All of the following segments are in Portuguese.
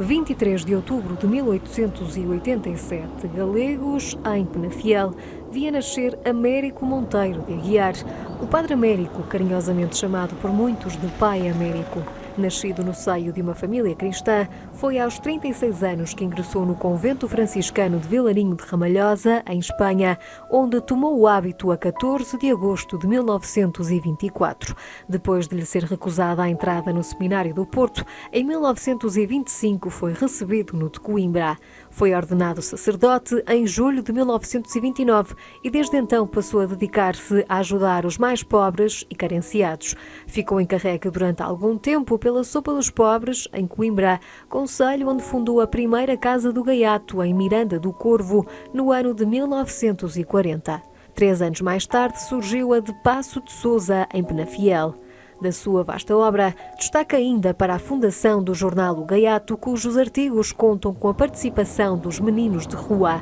(23 de outubro de 1887), Galegos, em Penafiel, via nascer Américo Monteiro de Aguiar, o Padre Américo, carinhosamente chamado por muitos de Pai Américo. Nascido no seio de uma família cristã, foi aos 36 anos que ingressou no convento franciscano de Vilarinho de Ramalhosa, em Espanha, onde tomou o hábito a 14 de agosto de 1924. Depois de lhe ser recusada a entrada no Seminário do Porto, em 1925 foi recebido no de Coimbra. Foi ordenado sacerdote em julho de 1929 e desde então passou a dedicar-se a ajudar os mais pobres e carenciados. Ficou encarregue durante algum tempo pela Sopa dos Pobres, em Coimbra, concelho onde fundou a primeira Casa do Gaiato, em Miranda do Corvo, no ano de 1940. 3 anos mais tarde surgiu a de Paço de Sousa, em Penafiel. Da sua vasta obra, destaca ainda para a fundação do jornal O Gaiato, cujos artigos contam com a participação dos meninos de rua.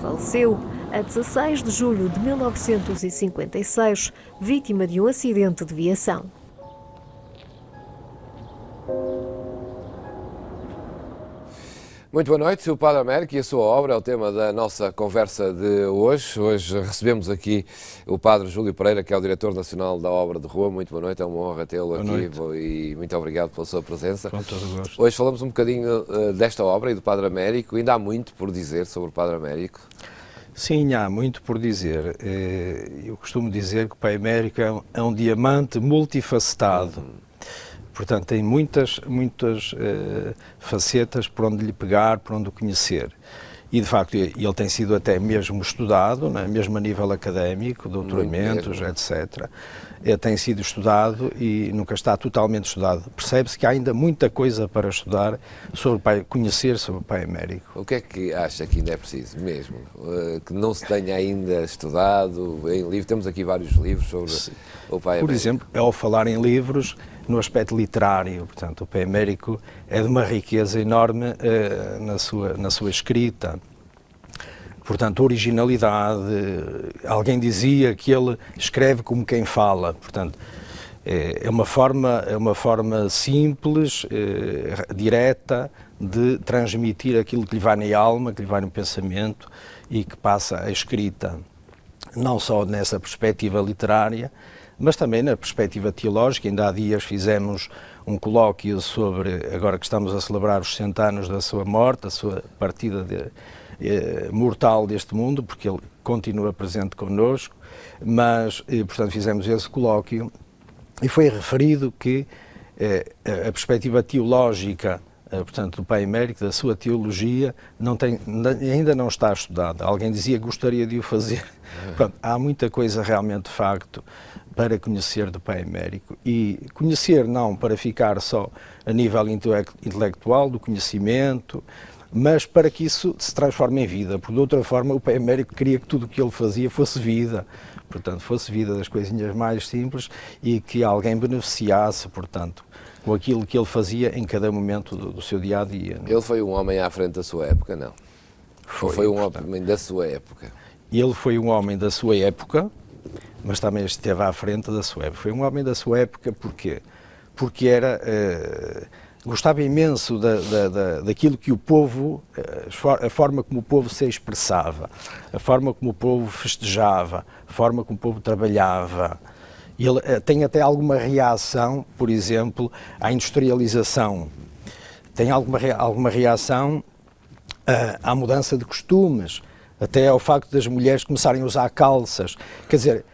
Faleceu a 16 de julho de 1956, vítima de um acidente de viação. Muito boa noite, o Padre Américo e a sua obra é o tema da nossa conversa de hoje. Hoje recebemos aqui o Padre Júlio Pereira, que é o Diretor Nacional da Obra de Rua. Muito boa noite, é uma honra tê-lo aqui e muito obrigado pela sua presença. Com todo o gosto. Hoje falamos um bocadinho desta obra e do Padre Américo. Ainda há muito por dizer sobre o Padre Américo. Sim, há muito por dizer. Eu costumo dizer que o Pai Américo é um diamante multifacetado. Portanto, tem muitas facetas por onde lhe pegar, por onde o conhecer. E, de facto, ele tem sido até mesmo estudado, né? Mesmo a nível académico, doutoramentos, etc. Tem sido estudado e nunca está totalmente estudado. Percebe-se que há ainda muita coisa para estudar, conhecer sobre o Pai Américo. O que é que acha que ainda é preciso mesmo? Que não se tenha ainda estudado em livro? Temos aqui vários livros sobre o Pai Américo. Por exemplo, ao falar em livros, no aspecto literário, portanto, o Pai Américo é de uma riqueza enorme na sua escrita. Portanto, originalidade, alguém dizia que ele escreve como quem fala, portanto, é uma forma simples, direta, de transmitir aquilo que lhe vai na alma, que lhe vai no pensamento e que passa a escrita, não só nessa perspectiva literária, mas também na perspectiva teológica. Ainda há dias fizemos um colóquio sobre, agora que estamos a celebrar os 60 anos da sua morte, a sua partida mortal deste mundo, porque ele continua presente connosco, mas, portanto, fizemos esse colóquio e foi referido que a perspectiva teológica, portanto, do Pai Américo, da sua teologia, ainda não está estudada. Alguém dizia que gostaria de o fazer. Pronto, há muita coisa realmente, de facto, para conhecer do Pai Américo. E conhecer não para ficar só a nível intelectual, do conhecimento, mas para que isso se transforme em vida. Porque, de outra forma, o Pai Américo queria que tudo o que ele fazia fosse vida. Portanto, fosse vida das coisinhas mais simples e que alguém beneficiasse, portanto, com aquilo que ele fazia em cada momento do seu dia-a-dia. Ele foi um homem à frente da sua época, não? Foi um homem da sua época? Ele foi um homem da sua época, mas também esteve à frente da sua época. Foi um homem da sua época porquê? Porque gostava imenso daquilo que o povo, a forma como o povo se expressava, a forma como o povo festejava, a forma como o povo trabalhava. Ele tem até alguma reação, por exemplo, à industrialização. Tem alguma reação à mudança de costumes, até ao facto das mulheres começarem a usar calças. Quer dizer,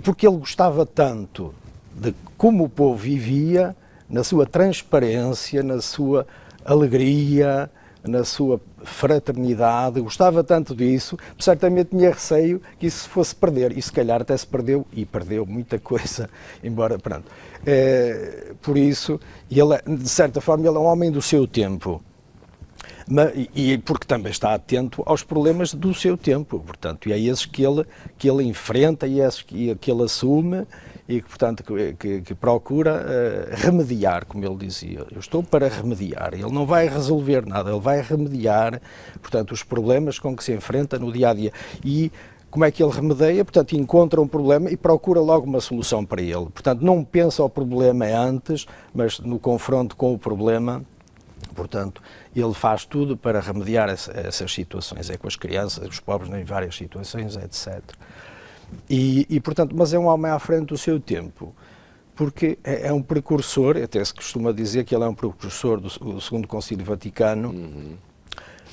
porque ele gostava tanto de como o povo vivia, na sua transparência, na sua alegria, na sua fraternidade, gostava tanto disso, certamente tinha receio que isso se fosse perder, e se calhar até se perdeu, e perdeu muita coisa, embora, pronto. Por isso, ele, de certa forma, ele é um homem do seu tempo, e porque também está atento aos problemas do seu tempo, portanto, e é esses que ele enfrenta, e é esses que ele assume, e que, portanto, que procura remediar, como ele dizia. Eu estou para remediar. Ele não vai resolver nada, ele vai remediar, portanto, os problemas com que se enfrenta no dia-a-dia. E como é que ele remedia? Portanto, encontra um problema e procura logo uma solução para ele. Portanto, não pensa o problema antes, mas no confronto com o problema, portanto, ele faz tudo para remediar essas situações. É com as crianças, os pobres em várias situações, etc. Portanto, mas é um homem à frente do seu tempo, porque é um precursor, até se costuma dizer que ele é um precursor do Segundo Concílio Vaticano,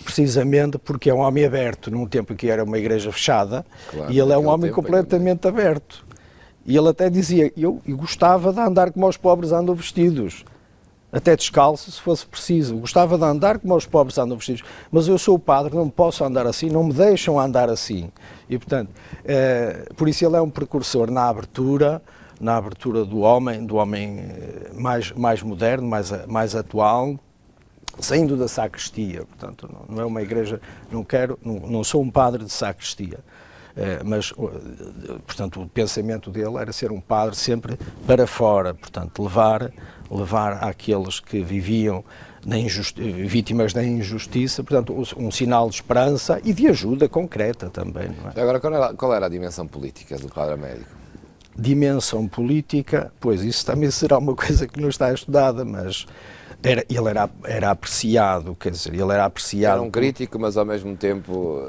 precisamente porque é um homem aberto, num tempo em que era uma igreja fechada, claro, e ele é um homem completamente aberto. E ele até dizia, eu gostava de andar como os pobres andam vestidos, até descalço, se fosse preciso. Gostava de andar como os pobres andam vestidos, mas eu sou o padre, não posso andar assim, não me deixam andar assim. E, portanto, por isso ele é um precursor na abertura do homem mais moderno, mais atual, saindo da sacristia. Portanto, não é uma igreja, não sou um padre de sacristia. Mas, portanto, o pensamento dele era ser um padre sempre para fora, portanto, levar àqueles que viviam vítimas da injustiça, portanto, um sinal de esperança e de ajuda concreta também. Não é? Agora, qual era a dimensão política do Padre Américo? Dimensão política, pois isso também será uma coisa que não está estudada, mas ele era apreciado, quer dizer, ele era apreciado... Era um crítico, mas ao mesmo tempo,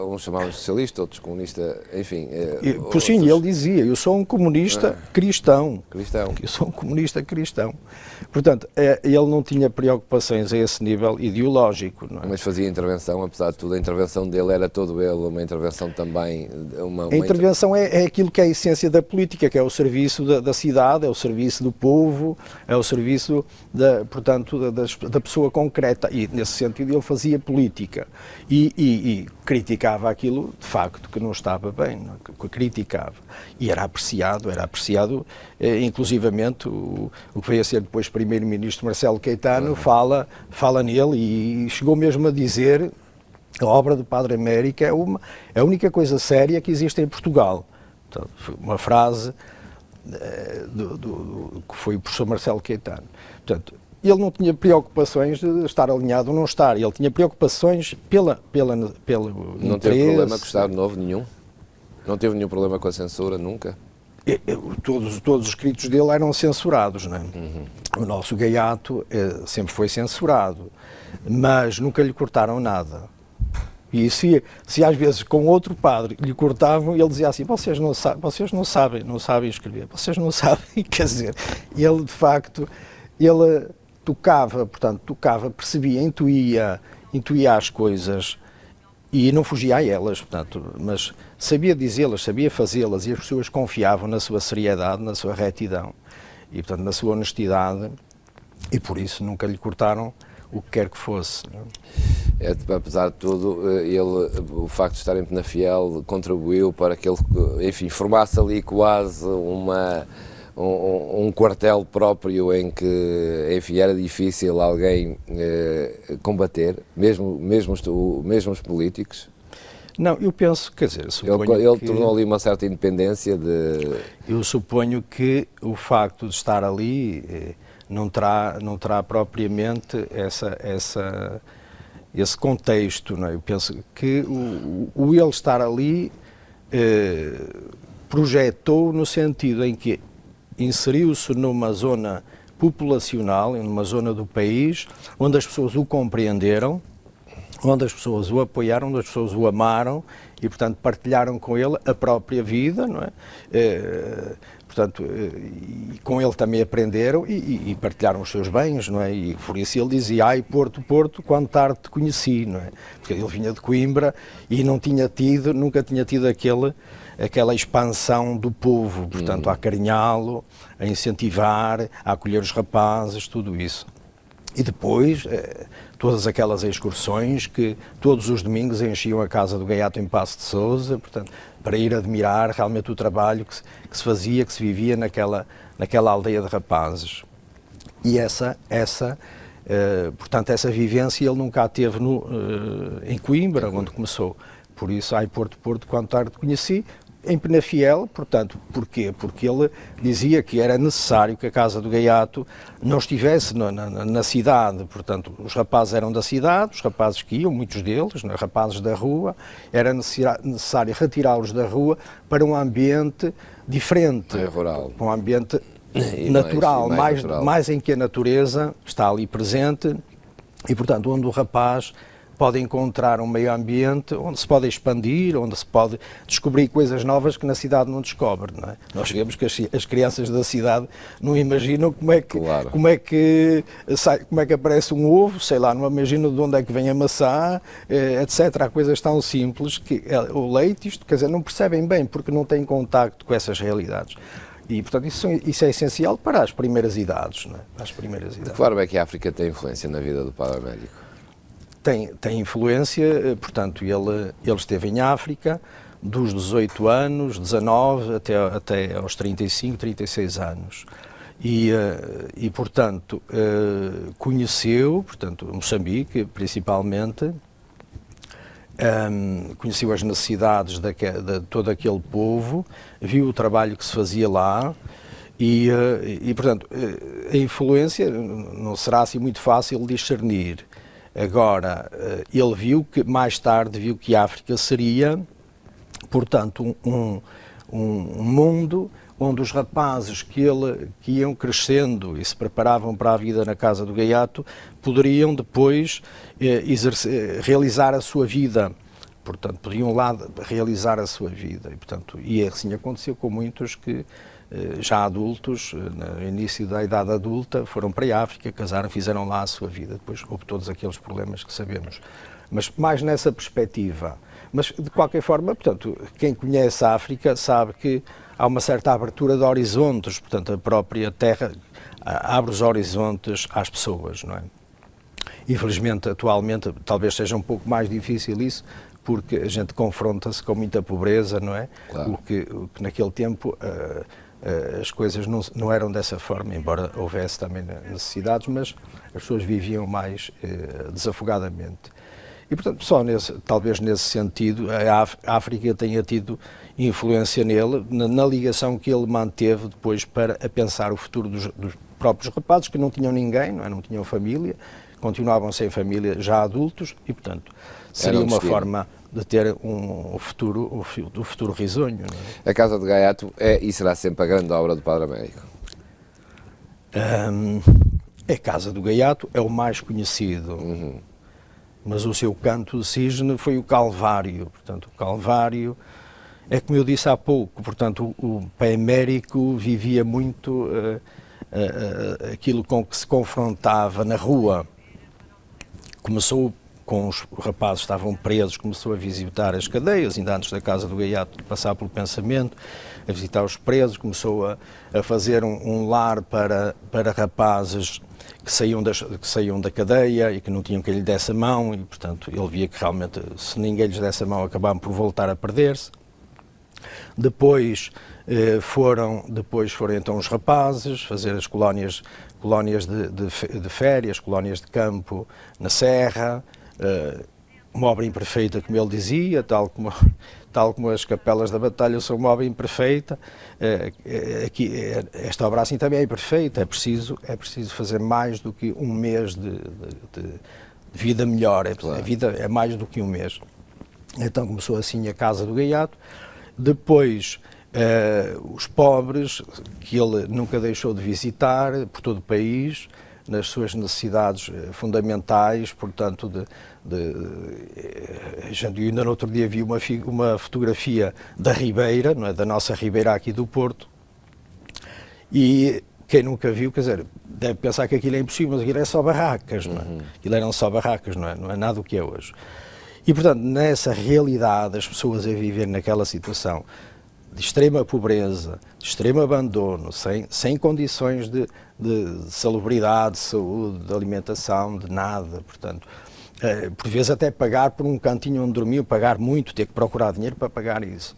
uns chamavam socialista, outros comunista, enfim... Sim, ele dizia, eu sou um comunista cristão. Eu sou um comunista cristão. Portanto, ele não tinha preocupações a esse nível ideológico. Não é? Mas fazia intervenção, apesar de tudo, a intervenção dele era todo ele, uma intervenção também... A intervenção é aquilo que é a essência da política, que é o serviço da cidade, é o serviço do povo, é o serviço, portanto, da pessoa concreta, e nesse sentido ele fazia política e criticava aquilo de facto que não estava bem, não? Que criticava, e era apreciado inclusivamente o que veio a ser depois primeiro-ministro Marcelo Caetano fala nele e chegou mesmo a dizer: a obra do Padre Américo é a única coisa séria que existe em Portugal. Portanto, foi uma frase que foi o professor Marcelo Caetano. Portanto, ele não tinha preocupações de estar alinhado ou não estar, ele tinha preocupações pelo Não teve problema com o Estado Novo nenhum? Não teve nenhum problema com a censura, nunca? Todos os escritos dele eram censurados, não é? O nosso gaiato sempre foi censurado, mas nunca lhe cortaram nada. E se às vezes com outro padre lhe cortavam, ele dizia assim: vocês não sabem escrever, vocês não sabem, quer dizer, ele de facto, ele tocava, percebia, intuía as coisas e não fugia a elas, portanto, mas sabia dizê-las, sabia fazê-las, e as pessoas confiavam na sua seriedade, na sua retidão e, portanto, na sua honestidade, e por isso nunca lhe cortaram o que quer que fosse. Apesar de tudo, o facto de estar em Penafiel contribuiu para que ele, enfim, formasse ali quase um quartel próprio em que, enfim, era difícil alguém combater, mesmo os políticos. Não, eu penso, quer dizer, ele tornou ali uma certa independência de... Eu suponho que o facto de estar ali não terá propriamente esse contexto, não é? Eu penso que o ele estar ali projetou no sentido em que inseriu-se numa zona populacional, numa zona do país, onde as pessoas o compreenderam, onde as pessoas o apoiaram, onde as pessoas o amaram e, portanto, partilharam com ele a própria vida, não é? Portanto, e com ele também aprenderam e partilharam os seus bens, não é? E por isso ele dizia: ai, Porto, Porto, quando tarde te conheci, não é? Porque ele vinha de Coimbra e nunca tinha tido aquela expansão do povo, portanto, a acarinhá-lo, a incentivar, a acolher os rapazes, tudo isso. E depois, todas aquelas excursões que todos os domingos enchiam a casa do Gaiato em Paço de Sousa, portanto, para ir admirar realmente o trabalho que se fazia, que se vivia naquela aldeia de rapazes. E portanto, essa vivência ele nunca a teve em Coimbra, onde começou. Por isso, ai, Porto, Porto, quando tarde te conheci, em Penafiel, portanto, porquê? Porque ele dizia que era necessário que a Casa do Gaiato não estivesse na cidade, portanto, os rapazes eram da cidade, os rapazes que iam, muitos deles, né, rapazes da rua, era necessário retirá-los da rua para um ambiente diferente, rural. para um ambiente natural, mais em que a natureza está ali presente e, portanto, onde o rapaz pode encontrar um meio ambiente onde se pode expandir, onde se pode descobrir coisas novas que na cidade não descobre, não é? Nós vemos que as crianças da cidade não imaginam como é que aparece um ovo, sei lá, não imaginam de onde é que vem a maçã, etc. Há coisas tão simples que o leite, isto, quer dizer, não percebem bem porque não têm contacto com essas realidades. E, portanto, isso é essencial para as primeiras idades, não é? Para as primeiras idades. De que forma é que a África tem influência na vida do Padre Américo? Tem influência, portanto, ele esteve em África dos 18 anos, 19 até aos 35, 36 anos. E portanto, conheceu, portanto, Moçambique, principalmente, conheceu as necessidades de todo aquele povo, viu o trabalho que se fazia lá e portanto, a influência não será assim muito fácil discernir. Agora, ele mais tarde viu que a África seria, portanto, um mundo onde os rapazes que iam crescendo e se preparavam para a vida na Casa do Gaiato poderiam depois realizar a sua vida. Portanto, podiam lá realizar a sua vida. E, portanto, assim aconteceu com muitos que, já adultos, no início da idade adulta, foram para a África, casaram, fizeram lá a sua vida. Depois houve todos aqueles problemas que sabemos. Mas mais nessa perspectiva. Mas, de qualquer forma, portanto, quem conhece a África sabe que há uma certa abertura de horizontes, portanto, a própria terra abre os horizontes às pessoas, não é? Infelizmente, atualmente, talvez seja um pouco mais difícil isso, porque a gente confronta-se com muita pobreza, não é? Claro. O que naquele tempo as coisas não eram dessa forma, embora houvesse também necessidades, mas as pessoas viviam mais desafogadamente. E, portanto, talvez nesse sentido, a África tenha tido influência nele, na ligação que ele manteve depois para pensar o futuro dos próprios rapazes, que não tinham ninguém, não tinham família, continuavam sem família, já adultos, e, portanto, seria uma forma de ter um futuro risonho. Não é? A Casa do Gaiato é e será sempre a grande obra do Padre Américo? A Casa do Gaiato é o mais conhecido, mas o seu canto de cisne foi o Calvário. Portanto, o Calvário é como eu disse há pouco, portanto, o Pai Américo vivia muito aquilo com que se confrontava na rua. Começou com os rapazes que estavam presos, começou a visitar as cadeias, ainda antes da Casa do Gaiato de passar pelo pensamento, a visitar os presos, começou a fazer um lar para rapazes que saíam da cadeia e que não tinham quem lhe desse a mão, e, portanto, ele via que realmente, se ninguém lhes desse a mão, acabavam por voltar a perder-se. Depois foram então os rapazes fazer as colónias de férias, colónias de campo na Serra, uma obra imperfeita, como ele dizia, tal como as capelas da batalha são uma obra imperfeita. Esta obra assim também é imperfeita, é preciso fazer mais do que um mês de vida melhor, Claro. A vida é mais do que um mês. Então começou assim a Casa do Gaiato. Depois, os pobres, que ele nunca deixou de visitar por todo o país, nas suas necessidades fundamentais, portanto, ainda no outro dia vi uma fotografia da Ribeira, não é, da nossa Ribeira aqui do Porto, e quem nunca viu, quer dizer, deve pensar que aquilo é impossível, mas aquilo é só barracas, não é? Aquilo eram só barracas, não é nada o que é hoje. E, portanto, nessa realidade, as pessoas a viver naquela situação de extrema pobreza, de extremo abandono, sem condições de salubridade, de saúde, de alimentação, de nada, portanto, por vezes até pagar por um cantinho onde dormiam, pagar muito, ter que procurar dinheiro para pagar isso.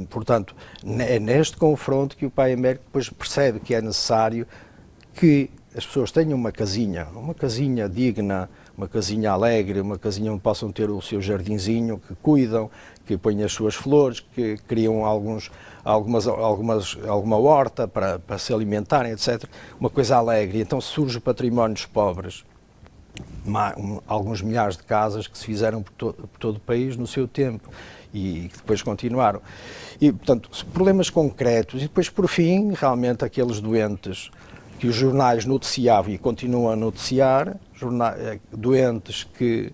Portanto, é neste confronto que o Pai Américo depois percebe que é necessário que as pessoas tenham uma casinha digna, uma casinha alegre, uma casinha onde possam ter o seu jardinzinho, que cuidam, que põem as suas flores, que criam alguma horta para se alimentarem, etc. Uma coisa alegre. Então surge o património dos pobres. Alguns milhares de casas que se fizeram por todo o país no seu tempo e que depois continuaram. E, portanto, problemas concretos. E depois, por fim, realmente aqueles doentes que os jornais noticiavam e continuam a noticiar, doentes que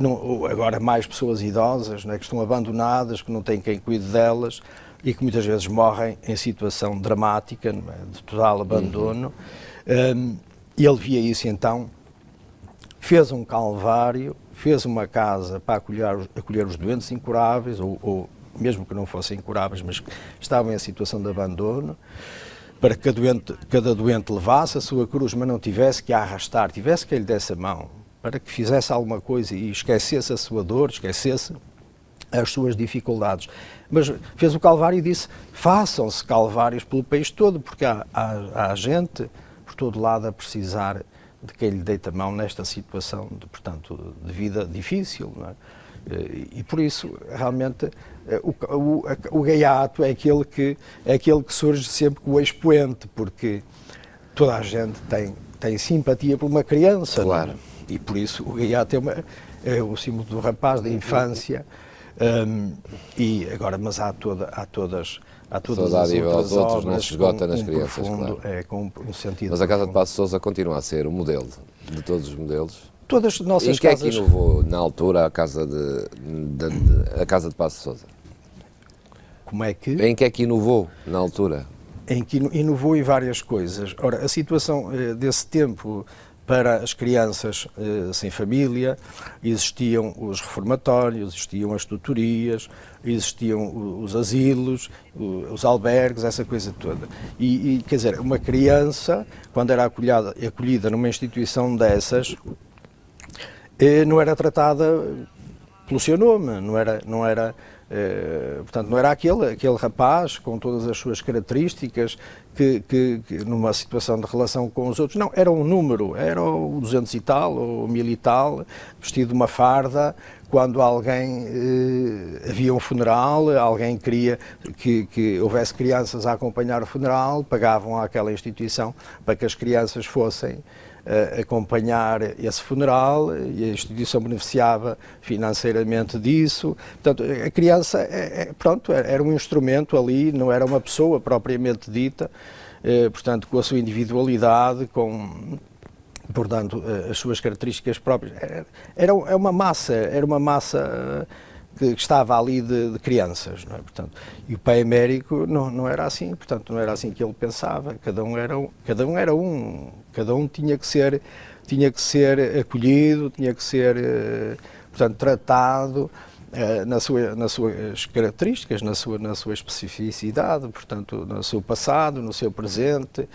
não, agora mais pessoas idosas, né, que estão abandonadas, que não têm quem cuide delas e que muitas vezes morrem em situação dramática, de total abandono. E ele via isso, então fez um calvário, fez uma casa para acolher os doentes incuráveis, ou mesmo que não fossem incuráveis, mas que estavam em situação de abandono, para que cada doente levasse a sua cruz, mas não tivesse que a arrastar, tivesse que lhe desse a mão, para que fizesse alguma coisa e esquecesse a sua dor, esquecesse as suas dificuldades. Mas fez o calvário e disse, façam-se calvários pelo país todo, porque há gente por todo lado a precisar de quem lhe deita a mão nesta situação, de vida difícil, não é? E por isso, realmente, o gaiato é aquele que surge sempre como expoente, porque toda a gente tem simpatia por uma criança, claro. Não é? E por isso o gaiato é o símbolo do rapaz, da infância, mas há todas as outras obras, não se esgota nas crianças, profundo, claro. Com um sentido. Mas a Casa de Passos de Sousa continua a ser o modelo de todos os modelos. Todas as nossas casas... Em que casas... é que inovou, na altura, a Casa de Passos de Sousa? Como é que? Em que é que inovou, na altura? Em que inovou em várias coisas. Ora, a situação desse tempo para as crianças sem família, existiam os reformatórios, existiam as tutorias, existiam os asilos, os albergues, essa coisa toda. E quer dizer, uma criança, quando era acolhida numa instituição dessas, não era tratada pelo seu nome, portanto, não era aquele rapaz com todas as suas características que numa situação de relação com os outros, não, era um número, era o 200 e tal, ou 1000 e tal, vestido de uma farda, quando havia um funeral, alguém queria que houvesse crianças a acompanhar o funeral, pagavam àquela instituição para que as crianças fossem acompanhar esse funeral e a instituição beneficiava financeiramente disso. Portanto, a criança era um instrumento ali, não era uma pessoa propriamente dita, portanto, com a sua individualidade, portanto, as suas características próprias. Era uma massa que estava ali de crianças, não é? Portanto, e o pai Américo não era assim, portanto, não era assim que ele pensava, cada um era um, cada um tinha que ser acolhido, tinha que ser, portanto, tratado nas suas características, na sua especificidade, portanto, no seu passado, no seu presente,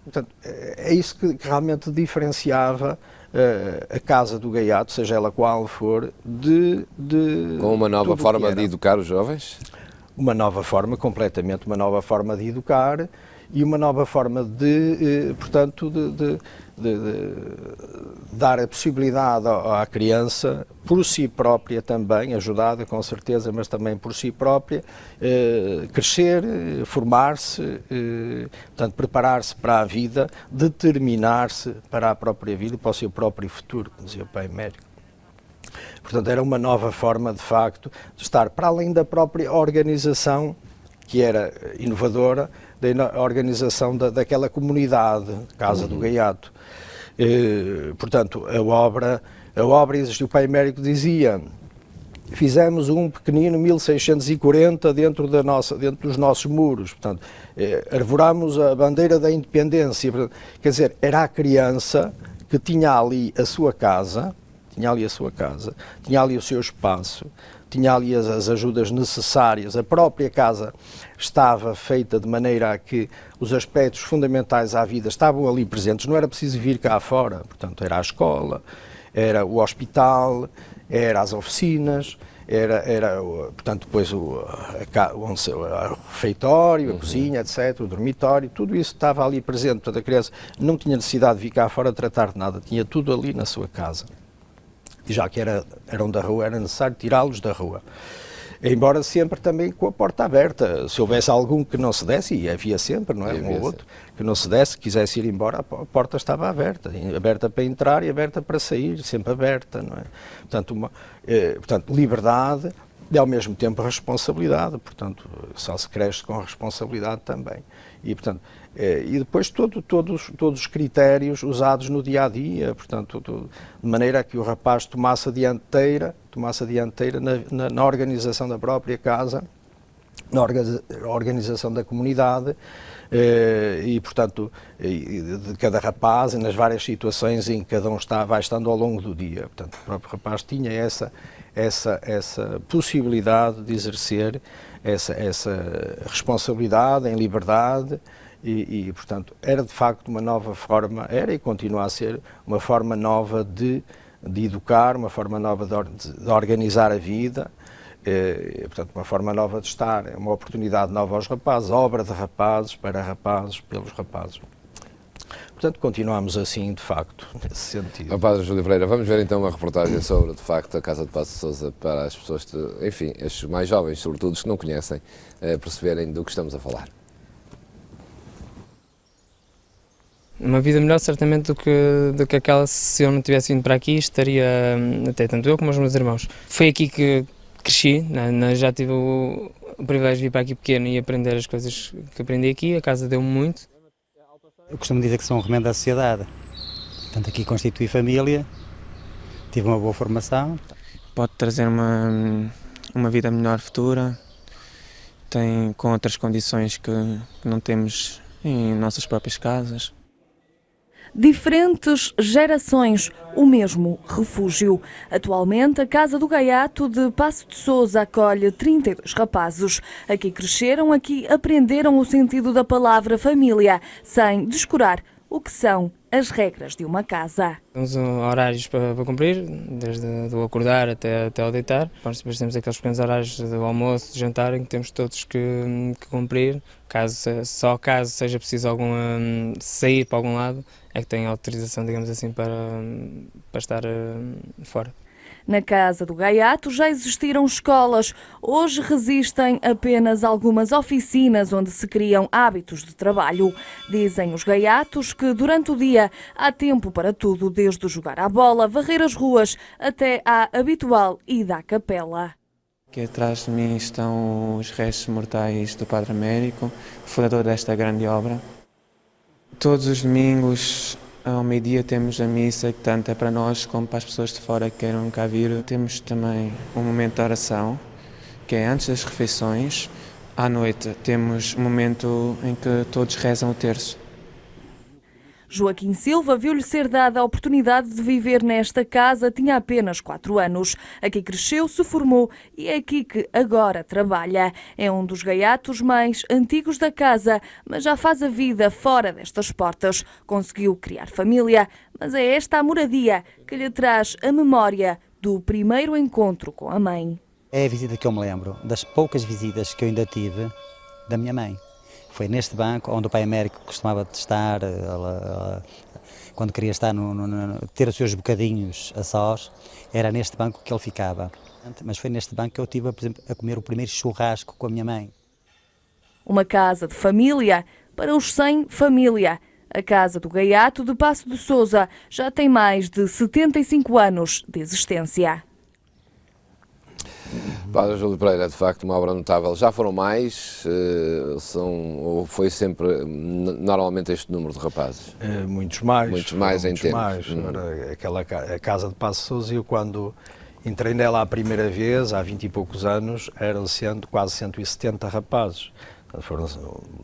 portanto, é isso que realmente diferenciava a Casa do Gaiato, seja ela qual for, com uma nova forma de educar os jovens? Uma nova forma, completamente uma nova forma de educar e uma nova forma de dar a possibilidade à criança, por si própria também, ajudada com certeza, mas também por si própria, crescer, formar-se, portanto, preparar-se para a vida, determinar-se para a própria vida, para o seu próprio futuro, como dizia o pai Américo. Portanto, era uma nova forma, de facto, de estar para além da própria organização, que era inovadora, da organização daquela comunidade, Casa do Gaiato. Portanto, a obra existiu. O pai Américo dizia, fizemos um pequenino 1640 dentro dos nossos muros, portanto, arvorámos a bandeira da independência, portanto, quer dizer, era a criança que tinha ali a sua casa, tinha ali o seu espaço, tinha ali as ajudas necessárias, a própria casa estava feita de maneira a que os aspectos fundamentais à vida estavam ali presentes, não era preciso vir cá fora, portanto, era a escola, era o hospital, era as oficinas, portanto, depois o refeitório, a cozinha, etc., o dormitório, tudo isso estava ali presente. Portanto, a criança não tinha necessidade de vir cá fora tratar de nada, tinha tudo ali na sua casa. E já que eram da rua, era necessário tirá-los da rua. Embora sempre também com a porta aberta. Se houvesse algum que não se desse, e havia sempre, não é? Um ou outro, que não se desse, quisesse ir embora, a porta estava aberta. Aberta para entrar e aberta para sair, sempre aberta, não é? Portanto, liberdade e ao mesmo tempo responsabilidade. Portanto, só se cresce com responsabilidade também. E, portanto, e depois todos os critérios usados no dia-a-dia, portanto, de maneira que o rapaz tomasse a dianteira na organização da própria casa, na organização da comunidade e, portanto, de cada rapaz e nas várias situações em que cada um vai estando ao longo do dia. Portanto, o próprio rapaz tinha essa possibilidade de exercer essa responsabilidade em liberdade e, portanto, era de facto uma nova forma, era e continua a ser uma forma nova de educar, uma forma nova de organizar a vida, portanto, uma forma nova de estar, uma oportunidade nova aos rapazes, obra de rapazes, para rapazes, pelos rapazes. Portanto, continuamos assim, de facto, nesse sentido. Padre Júlio Pereira, vamos ver então uma reportagem sobre, de facto, a Casa de Passos de Sousa para as pessoas, enfim, os mais jovens, sobretudo os que não conhecem, perceberem do que estamos a falar. Uma vida melhor, certamente, do que aquela se eu não tivesse ido para aqui, estaria, até tanto eu como os meus irmãos. Foi aqui que cresci, já tive o privilégio de vir para aqui pequeno e aprender as coisas que aprendi aqui, a casa deu-me muito. Eu costumo dizer que sou um remendo da sociedade. Portanto, aqui constituí família, tive uma boa formação. Pode trazer uma vida melhor futura, com outras condições que não temos em nossas próprias casas. Diferentes gerações, o mesmo refúgio. Atualmente, a Casa do Gaiato de Passo de Sousa acolhe 32 rapazes. Aqui cresceram, aqui aprenderam o sentido da palavra família, sem descurar o que são as regras de uma casa. Temos horários para cumprir, desde o acordar até ao deitar. Depois temos aqueles pequenos horários do almoço, de jantar, em que temos todos que cumprir. Caso seja preciso sair para algum lado, é que tem autorização, digamos assim, para estar fora. Na Casa do Gaiato já existiram escolas. Hoje resistem apenas algumas oficinas onde se criam hábitos de trabalho. Dizem os gaiatos que durante o dia há tempo para tudo, desde jogar à bola, varrer as ruas, até à habitual ida à capela. Aqui atrás de mim estão os restos mortais do Padre Américo, fundador desta grande obra. Todos os domingos, ao meio-dia, temos a missa, que tanto é para nós como para as pessoas de fora que queiram cá vir. Temos também um momento de oração, que é antes das refeições. À noite temos um momento em que todos rezam o terço. Joaquim Silva viu-lhe ser dada a oportunidade de viver nesta casa, tinha apenas 4 anos. Aqui cresceu, se formou e é aqui que agora trabalha. É um dos gaiatos mais antigos da casa, mas já faz a vida fora destas portas. Conseguiu criar família, mas é esta a moradia que lhe traz a memória do primeiro encontro com a mãe. É a visita que eu me lembro, das poucas visitas que eu ainda tive da minha mãe. Foi neste banco onde o pai Américo costumava estar, quando queria estar ter os seus bocadinhos a sós, era neste banco que ele ficava. Mas foi neste banco que eu estive, por exemplo, a comer o primeiro churrasco com a minha mãe. Uma casa de família para os sem família. A Casa do Gaiato de Passo de Sousa já tem mais de 75 anos de existência. Padre Júlio Pereira, de facto, uma obra notável. Já foram mais? Ou foi sempre, normalmente, este número de rapazes? Muitos mais. Muitos mais em tempos. A Casa de Passo de Sousa, eu quando entrei nela a primeira vez, há 20 e poucos anos, eram quase 170 rapazes. Foram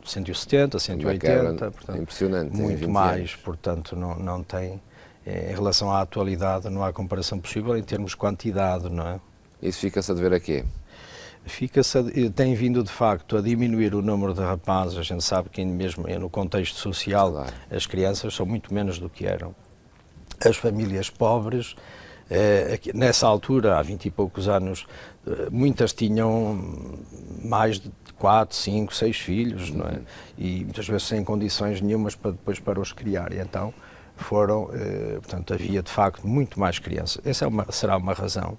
170, 180, portanto, impressionante, muito mais, portanto, não tem, em relação à atualidade, não há comparação possível em termos de quantidade, não é? Isso fica-se a dever a quê? Tem vindo, de facto, a diminuir o número de rapazes. A gente sabe que mesmo no contexto social, claro, as crianças são muito menos do que eram. As famílias pobres Nessa altura, há 20 e poucos anos, muitas tinham mais de 4, 5, 6 filhos, não é? E muitas vezes sem condições nenhumas para os criar. E então portanto, havia de facto muito mais crianças. Essa será uma razão.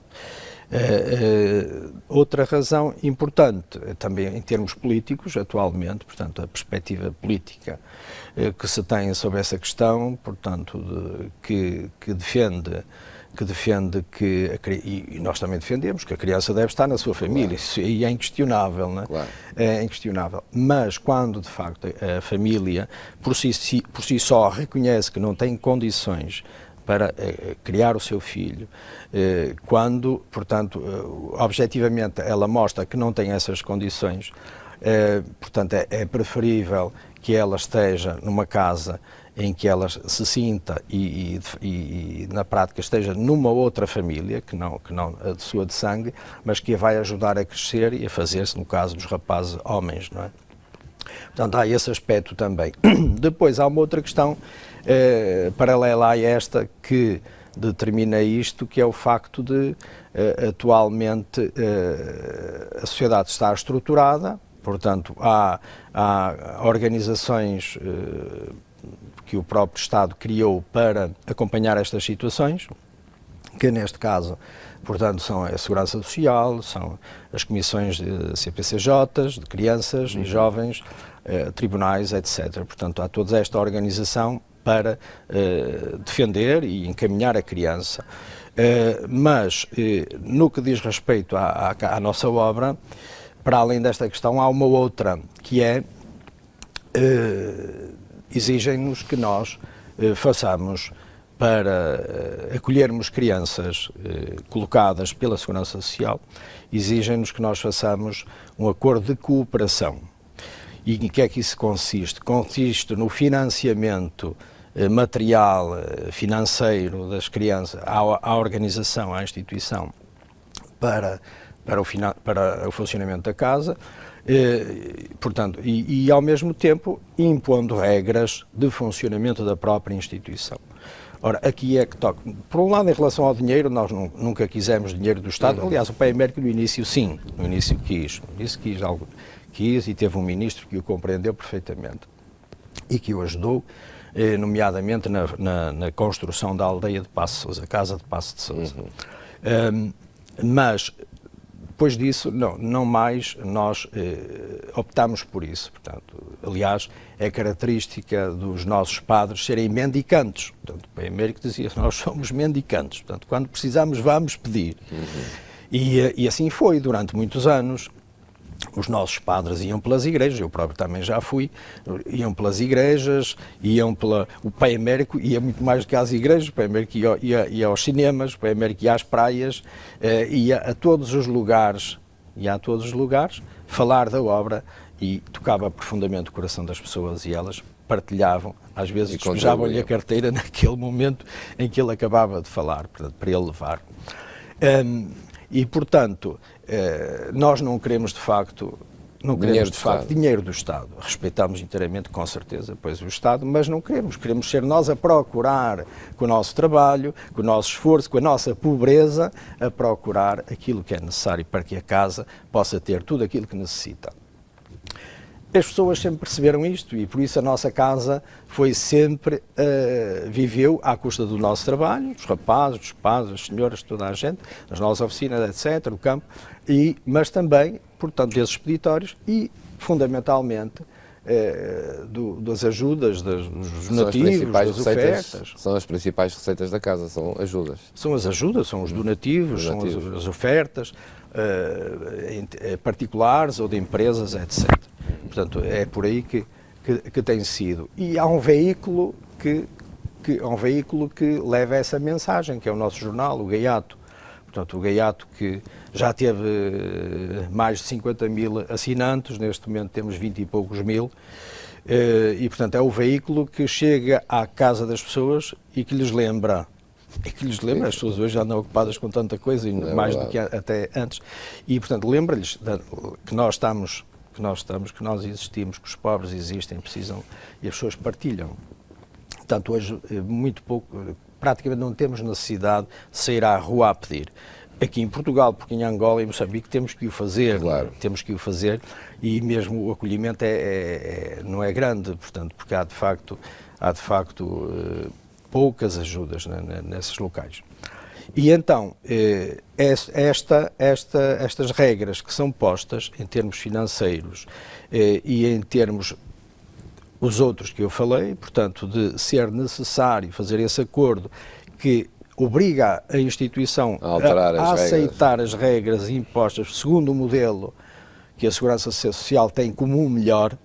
Outra razão importante, também em termos políticos, atualmente, portanto, a perspectiva política que se tem sobre essa questão, portanto, que defende e nós também defendemos que a criança deve estar na sua família, isso aí é inquestionável, não é? Claro. É inquestionável. Mas quando, de facto, a família por si só reconhece que não tem condições para criar o seu filho, quando, portanto, objetivamente ela mostra que não tem essas condições, portanto, é preferível que ela esteja numa casa em que ela se sinta e na prática esteja numa outra família, que não a de sua de sangue, mas que a vai ajudar a crescer e a fazer-se, no caso dos rapazes, homens, não é? Portanto, há esse aspecto também. Depois, há uma outra questão paralela a esta que determina isto, que é o facto de, atualmente, a sociedade está estruturada, portanto, há organizações que o próprio Estado criou para acompanhar estas situações, que neste caso, portanto, são a Segurança Social, são as comissões de CPCJs, de crianças e jovens, tribunais, etc. Portanto, há toda esta organização para defender e encaminhar a criança. Mas, no que diz respeito à nossa obra, para além desta questão, há uma outra, que é exigem-nos que nós façamos para acolhermos crianças colocadas pela Segurança Social, exigem-nos que nós façamos um acordo de cooperação. E em que é que isso consiste? Consiste no financiamento material, financeiro das crianças à organização, à instituição, para o funcionamento da casa, portanto, e ao mesmo tempo impondo regras de funcionamento da própria instituição. Ora, aqui é que toca. Por um lado, em relação ao dinheiro, nós nunca quisemos dinheiro do Estado. Aliás, o Pai Américo no início, sim, no início quis e teve um ministro que o compreendeu perfeitamente e que o ajudou, nomeadamente na construção da aldeia de Passo de Sousa, a casa de Passo de Sousa. Mas depois disso, não mais nós optámos por isso. Portanto, aliás, é característica dos nossos padres serem mendicantes. Portanto, o Pai Américo dizia, nós somos mendicantes. Portanto, quando precisamos, vamos pedir. E assim foi durante muitos anos. Os nossos padres iam pelas igrejas, eu próprio também já fui, iam pelas igrejas, o Pai Américo ia muito mais do que às igrejas, o Pai Américo ia aos cinemas, o Pai Américo ia às praias, ia a todos os lugares, falar da obra e tocava profundamente o coração das pessoas e elas partilhavam, às vezes despejavam-lhe a carteira naquele momento em que ele acabava de falar, para ele levar. E, portanto, nós não queremos, de facto, dinheiro do Estado. Respeitamos inteiramente, com certeza, pois o Estado, mas não queremos ser nós a procurar, com o nosso trabalho, com o nosso esforço, com a nossa pobreza, a procurar aquilo que é necessário para que a casa possa ter tudo aquilo que necessita. As pessoas sempre perceberam isto e por isso a nossa casa foi sempre, viveu à custa do nosso trabalho, dos rapazes, dos padres, das senhoras, toda a gente, nas nossas oficinas, etc., o campo, mas também, portanto, desses expeditórios e, fundamentalmente, das ajudas, dos donativos, das ofertas. São as principais receitas da casa, são ajudas. São as ajudas, são os donativos. São as ofertas particulares ou de empresas, etc. Portanto, é por aí que tem sido. E há um veículo que leva essa mensagem, que é o nosso jornal, o Gaiato. Portanto, o Gaiato, que já teve mais de 50 mil assinantes, neste momento temos 20 e poucos mil, e, portanto, é o veículo que chega à casa das pessoas e que lhes lembra. As pessoas hoje já andam ocupadas com tanta coisa, e mais do que até antes. E, portanto, lembra-lhes que nós estamos, que nós existimos, que os pobres existem, precisam, e as pessoas partilham Portanto, hoje, muito pouco, praticamente não temos necessidade de sair à rua a pedir. Aqui em Portugal, porque em Angola e Moçambique temos que o fazer, claro. Temos que o fazer, e mesmo o acolhimento não é grande, portanto, porque há de facto poucas ajudas nesses locais. E então, estas regras que são postas em termos financeiros e em termos os outros que eu falei, portanto, de ser necessário fazer esse acordo que obriga a instituição a aceitar as regras impostas segundo o modelo que a Segurança Social tem como o melhor,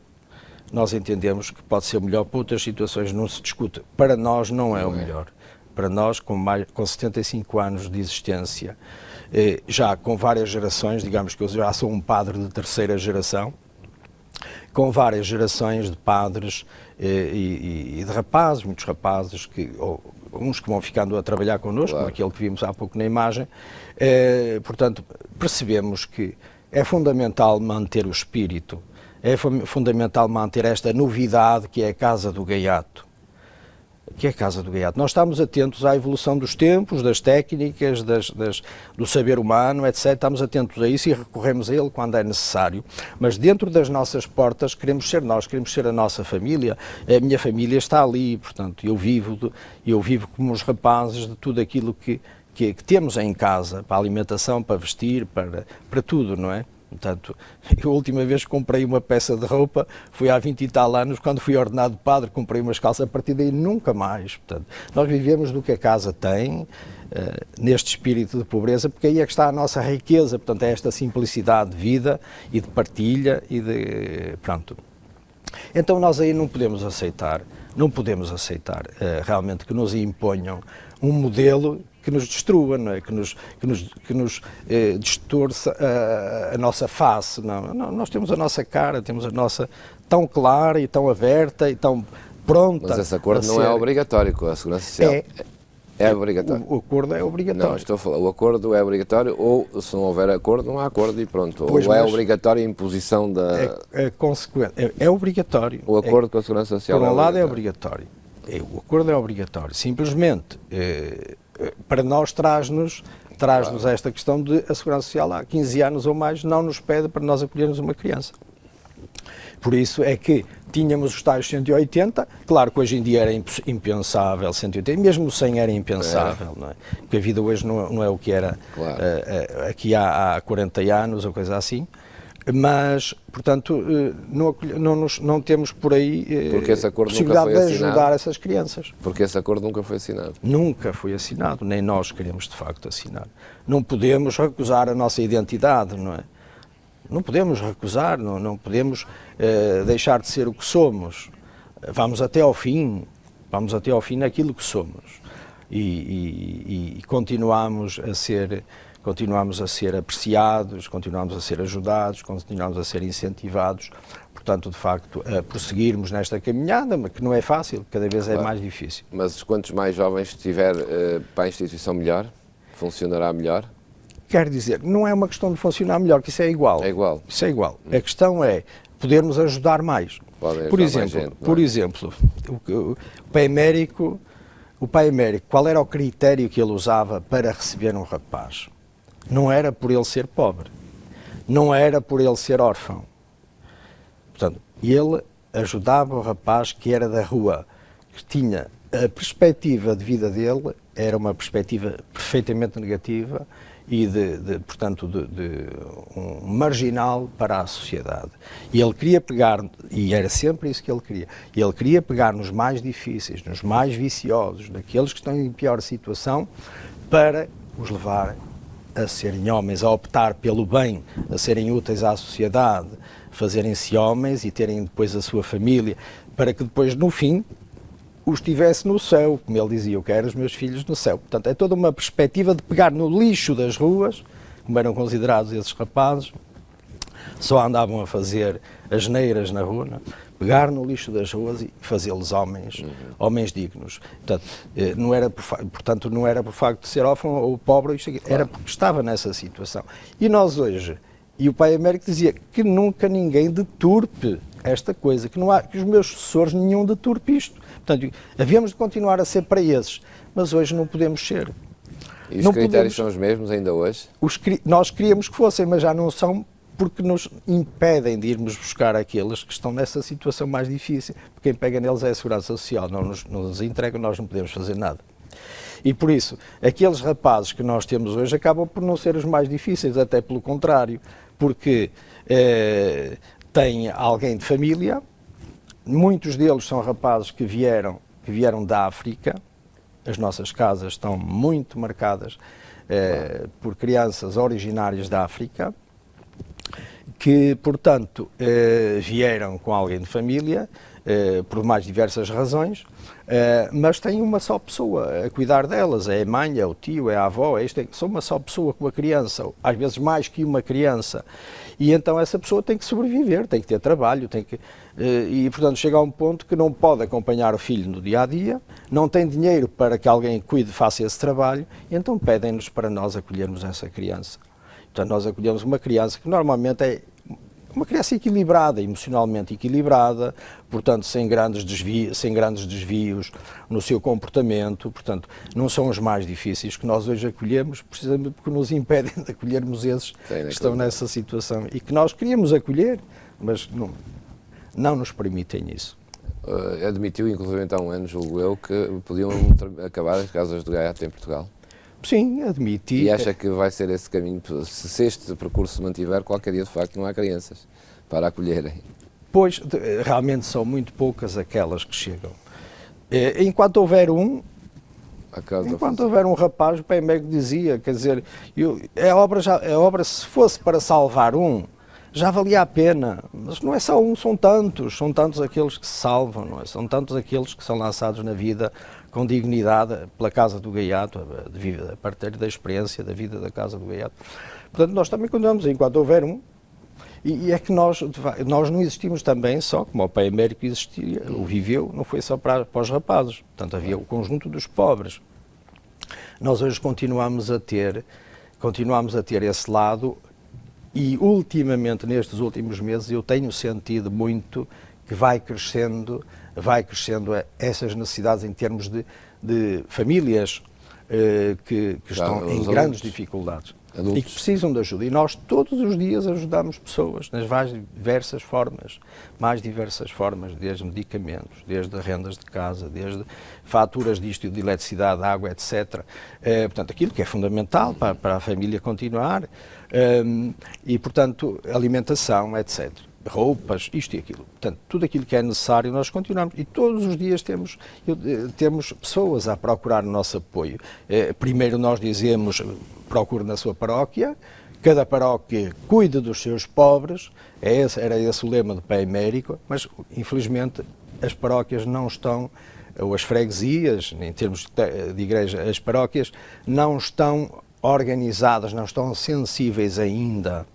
nós entendemos que pode ser melhor para outras situações, não se discute. Para nós não é o melhor. Para nós, com 75 anos de existência, já com várias gerações, digamos que eu já sou um padre de terceira geração, com várias gerações de padres e de rapazes, muitos rapazes, uns que vão ficando a trabalhar connosco, claro, como aquele que vimos há pouco na imagem, portanto, percebemos que é fundamental manter o espírito, é fundamental manter esta novidade que é a Casa do Gaiato. Nós estamos atentos à evolução dos tempos, das técnicas, do saber humano, etc. Estamos atentos a isso e recorremos a ele quando é necessário. Mas dentro das nossas portas queremos ser nós, queremos ser a nossa família. A minha família está ali, portanto, eu vivo como os rapazes de tudo aquilo que temos em casa, para a alimentação, para vestir, para tudo, não é? Portanto, eu a última vez que comprei uma peça de roupa foi há 20 e tal anos, quando fui ordenado padre, comprei umas calças, a partir daí nunca mais. Portanto, nós vivemos do que a casa tem, neste espírito de pobreza, porque aí é que está a nossa riqueza, portanto, é esta simplicidade de vida e de partilha e de... pronto. Então nós aí não podemos aceitar realmente que nos imponham um modelo que nos destrua, não é? que nos distorça a nossa face. Não, nós temos a nossa cara, temos a nossa tão clara e tão aberta e tão pronta. Mas esse acordo não é obrigatório com a Segurança Social. É obrigatório. O acordo é obrigatório. Não, estou a falar, o acordo é obrigatório, ou se não houver acordo, não há acordo e pronto. Pois, ou é obrigatório a imposição da... É obrigatório. O acordo com a Segurança Social por um lado é obrigatório. O acordo é obrigatório. Simplesmente, para nós traz-nos claro, esta questão de a Segurança Social há 15 anos ou mais não nos pede para nós acolhermos uma criança. Por isso é que tínhamos os tais 180, claro que hoje em dia era impensável 180, mesmo 100 era impensável, não é? Porque a vida hoje não é o que era claro, aqui há 40 anos ou coisa assim, mas, portanto, não temos por aí possibilidade de ajudar essas crianças. Porque esse acordo nunca foi assinado. Nunca foi assinado, nem nós queremos de facto assinar. Não podemos recusar a nossa identidade, não é? Não podemos recusar, não podemos deixar de ser o que somos. Vamos até ao fim naquilo que somos. E continuamos a ser apreciados, continuamos a ser ajudados, continuamos a ser incentivados, portanto, de facto, a prosseguirmos nesta caminhada, mas que não é fácil, cada vez é mais difícil. Mas quantos mais jovens tiver para a instituição melhor, funcionará melhor? Quer dizer, não é uma questão de funcionar melhor, que isso é igual. É igual. Isso é igual. A questão é podermos ajudar mais. Por exemplo, o pai Américo, qual era o critério que ele usava para receber um rapaz? Não era por ele ser pobre, não era por ele ser órfão. Portanto, ele ajudava o rapaz que era da rua, que tinha a perspectiva de vida dele, era uma perspectiva perfeitamente negativa e, portanto, um marginal para a sociedade. E ele queria pegar, e era sempre isso que ele queria pegar nos mais difíceis, nos mais viciosos, naqueles que estão em pior situação, para os levar a serem homens, a optar pelo bem, a serem úteis à sociedade, fazerem-se homens e terem depois a sua família, para que depois, no fim, os tivesse no céu, como ele dizia, eu quero os meus filhos no céu. Portanto, é toda uma perspectiva de pegar no lixo das ruas, como eram considerados esses rapazes, só andavam a fazer asneiras na rua, não? Pegar no lixo das ruas e fazê-los homens dignos. Portanto, não era por facto de ser órfão ou pobre, era porque estava nessa situação. E nós hoje, e o pai Américo dizia que nunca ninguém deturpe esta coisa, que os meus sucessores nenhum deturpe isto. Portanto, havíamos de continuar a ser para esses, mas hoje não podemos ser. E os critérios são os mesmos ainda hoje? Nós queríamos que fossem, mas já não são, porque nos impedem de irmos buscar aqueles que estão nessa situação mais difícil. Porque quem pega neles é a Segurança Social, não nos entrega, nós não podemos fazer nada. E por isso, aqueles rapazes que nós temos hoje acabam por não ser os mais difíceis, até pelo contrário, porque têm alguém de família, muitos deles são rapazes que vieram da África. As nossas casas estão muito marcadas por crianças originárias da África, que, portanto, vieram com alguém de família, por mais diversas razões, mas têm uma só pessoa a cuidar delas, é a mãe, é o tio, é a avó, são uma só pessoa com a criança, às vezes mais que uma criança, e então essa pessoa tem que sobreviver, tem que ter trabalho, e portanto chega a um ponto que não pode acompanhar o filho no dia-a-dia, não tem dinheiro para que alguém cuide, faça esse trabalho, e então pedem-nos para nós acolhermos essa criança. Portanto, nós acolhemos uma criança que normalmente é uma criança equilibrada, emocionalmente equilibrada, portanto, sem grandes desvios no seu comportamento, portanto, não são os mais difíceis que nós hoje acolhemos, precisamente porque nos impedem de acolhermos esses que estão nessa situação e que nós queríamos acolher, mas não nos permitem isso. Admitiu, inclusive há um ano, julgo eu, que podiam acabar as casas de gaiato em Portugal. Sim, admiti. E acha que vai ser esse caminho? Se este percurso se mantiver, qualquer dia de facto não há crianças para acolherem. Pois, realmente são muito poucas aquelas que chegam. Enquanto houver um rapaz, o PMEG dizia, quer dizer, a obra se fosse para salvar um, já valia a pena, mas não é só um, são tantos aqueles que se salvam, não é? São tantos aqueles que são lançados na vida com dignidade pela Casa do Gaiato, a partir da experiência da vida da Casa do Gaiato. Portanto, nós também continuamos, enquanto houver um, e é que nós não existimos também só, como o Pai Américo existia, o viveu, não foi só para os rapazes, portanto havia o conjunto dos pobres. Nós hoje continuamos a ter esse lado e ultimamente, nestes últimos meses, eu tenho sentido muito que vai crescendo essas necessidades em termos de famílias que estão em grandes dificuldades e que precisam de ajuda. E nós todos os dias ajudamos pessoas nas mais diversas formas, desde medicamentos, desde rendas de casa, desde faturas de eletricidade, água, etc. Portanto, aquilo que é fundamental para a família continuar e, portanto, alimentação, etc. Roupas, isto e aquilo. Portanto, tudo aquilo que é necessário nós continuamos e todos os dias temos pessoas a procurar o nosso apoio. Primeiro nós dizemos, procure na sua paróquia, cada paróquia cuida dos seus pobres, era esse o lema do Pai Américo, mas infelizmente as paróquias não estão, ou as freguesias, em termos de igreja, as paróquias não estão organizadas, não estão sensíveis ainda,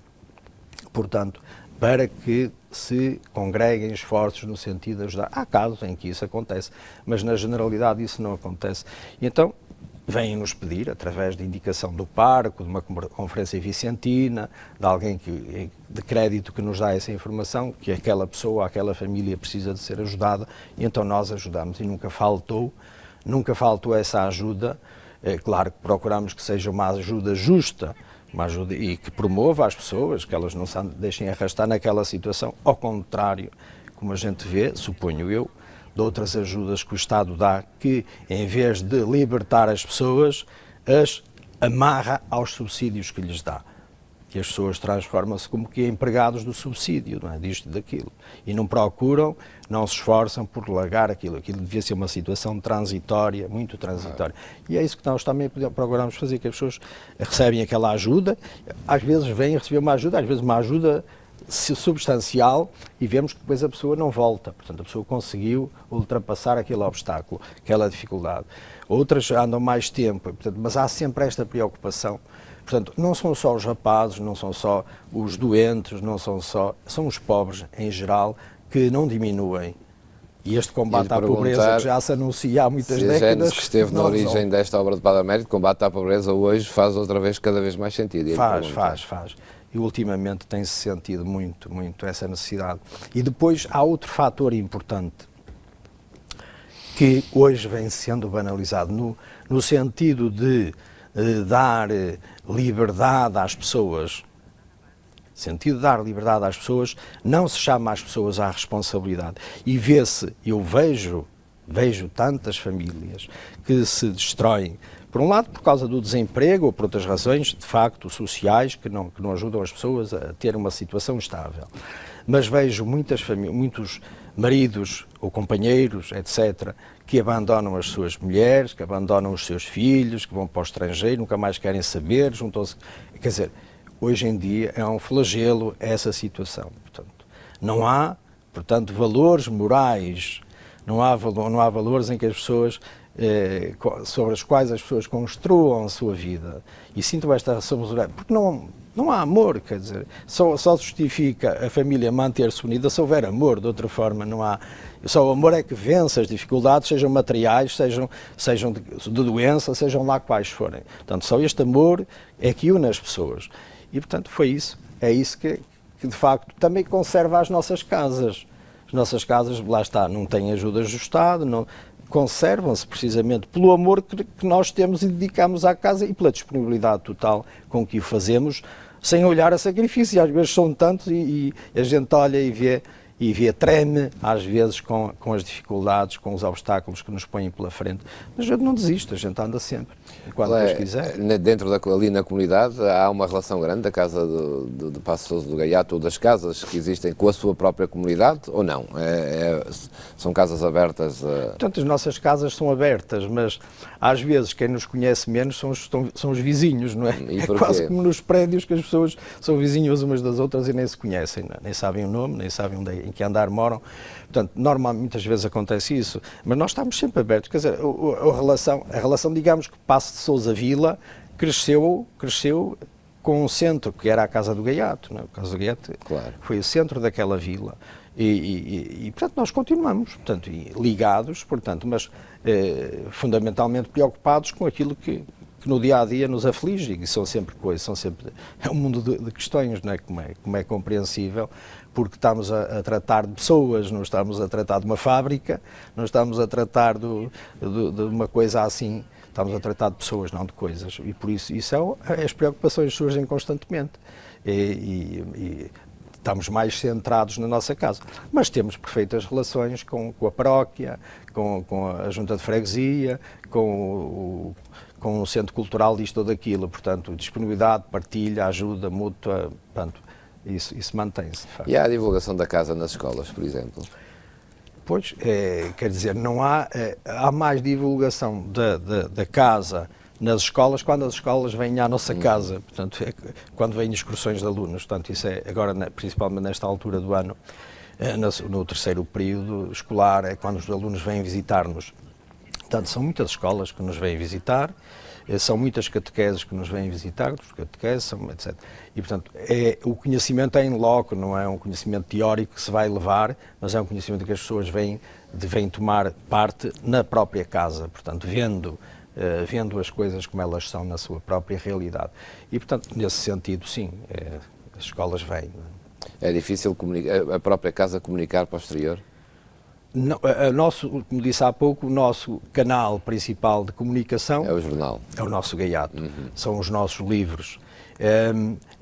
portanto, para que se congreguem esforços no sentido de ajudar. Há casos em que isso acontece, mas na generalidade isso não acontece. E então vêm-nos pedir, através de indicação do parco, de uma conferência vicentina, de alguém de crédito que nos dá essa informação, que aquela pessoa, aquela família precisa de ser ajudada, e então nós ajudamos. E nunca faltou essa ajuda. Claro que procuramos que seja uma ajuda justa, uma ajuda e que promova as pessoas, que elas não se deixem arrastar naquela situação, ao contrário, como a gente vê, suponho eu, de outras ajudas que o Estado dá, que em vez de libertar as pessoas, as amarra aos subsídios que lhes dá. E as pessoas transformam-se como que empregados do subsídio, não é? Disto e daquilo. E não procuram, não se esforçam por largar aquilo. Aquilo devia ser uma situação transitória, muito transitória. E é isso que nós também procuramos fazer, que as pessoas recebem aquela ajuda, às vezes vêm receber uma ajuda, às vezes uma ajuda substancial, e vemos que depois a pessoa não volta. Portanto, a pessoa conseguiu ultrapassar aquele obstáculo, aquela dificuldade. Outras andam mais tempo, portanto, mas há sempre esta preocupação. Portanto, não são só os rapazes, não são só os doentes, são os pobres em geral que não diminuem. E este combate à pobreza que já se anuncia há muitas décadas... que esteve na origem desta obra de Padre Américo, combate à pobreza, hoje faz outra vez cada vez mais sentido. Faz. E ultimamente tem-se sentido muito essa necessidade. E depois há outro fator importante, que hoje vem sendo banalizado no sentido de dar liberdade às pessoas. Sentido de dar liberdade às pessoas, não se chama as pessoas à responsabilidade. E eu vejo tantas famílias que se destroem, por um lado por causa do desemprego ou por outras razões, de facto, sociais, que não ajudam as pessoas a ter uma situação estável. Mas vejo muitos maridos ou companheiros, etc., que abandonam as suas mulheres, que abandonam os seus filhos, que vão para o estrangeiro, nunca mais querem saber, juntam-se. Quer dizer, hoje em dia é um flagelo essa situação. Portanto, não há, valores morais, não há valores em que as pessoas, sobre os quais as pessoas construam a sua vida e sintam esta responsabilidade, porque não há amor, quer dizer, só justifica a família manter-se unida se houver amor, de outra forma não há. Só o amor é que vence as dificuldades, sejam materiais, sejam de doença, sejam lá quais forem. Portanto, só este amor é que une as pessoas. E, portanto, é isso que de facto também conserva as nossas casas. As nossas casas, lá está, não têm ajudas do Estado, conservam-se precisamente pelo amor que nós temos e dedicamos à casa e pela disponibilidade total com que o fazemos, sem olhar a sacrifício. Às vezes são tantos e a gente olha e vê, treme, às vezes, com as dificuldades, com os obstáculos que nos põem pela frente. Mas a gente não desiste, a gente anda sempre, quando Deus quiser. Dentro ali na comunidade há uma relação grande da casa de Paço Sousa do Gaiato, ou das casas que existem com a sua própria comunidade, ou não? São casas abertas? Portanto, as nossas casas são abertas, mas às vezes quem nos conhece menos são os vizinhos, não é? É quase como nos prédios que as pessoas são vizinhas umas das outras e nem se conhecem, não é? Nem sabem o nome, nem sabem em que andar moram. Portanto, normalmente, muitas vezes acontece isso, mas nós estamos sempre abertos. Quer dizer, a relação, digamos que Paço de Sousa Vila cresceu com um centro, que era a Casa do Gaiato. Não é? A Casa do Gaiato, claro, foi o centro daquela vila. E portanto, nós continuamos, portanto, ligados, portanto, mas fundamentalmente preocupados com aquilo que no dia-a-dia nos aflige, e são sempre coisas, é um mundo de questões, não é? Como é compreensível, porque estamos a tratar de pessoas, não estamos a tratar de uma fábrica, não estamos a tratar de uma coisa assim, estamos a tratar de pessoas, não de coisas, e por isso as preocupações surgem constantemente, e estamos mais centrados na nossa casa, mas temos perfeitas relações com a paróquia, com a junta de freguesia, com o centro cultural disto ou daquilo, portanto, disponibilidade, partilha, ajuda mútua, portanto, isso mantém-se. E há a divulgação da casa nas escolas, por exemplo? Pois, quer dizer, não há mais divulgação da casa nas escolas quando as escolas vêm à nossa casa, portanto, quando vêm excursões de alunos, portanto, isso é agora, principalmente nesta altura do ano, no terceiro período escolar, é quando os alunos vêm visitar-nos. Portanto, são muitas escolas que nos vêm visitar, são muitas catequeses que nos vêm visitar, os catequeses, etc. E, portanto, o conhecimento é in loco, não é um conhecimento teórico que se vai levar, mas é um conhecimento que as pessoas vêm tomar parte na própria casa, portanto, vendo as coisas como elas são na sua própria realidade. E, portanto, nesse sentido, sim, as escolas vêm. É difícil a própria casa comunicar para o exterior? Não, como disse há pouco, o nosso canal principal de comunicação é o jornal. É o nosso Gaiato, são os nossos livros.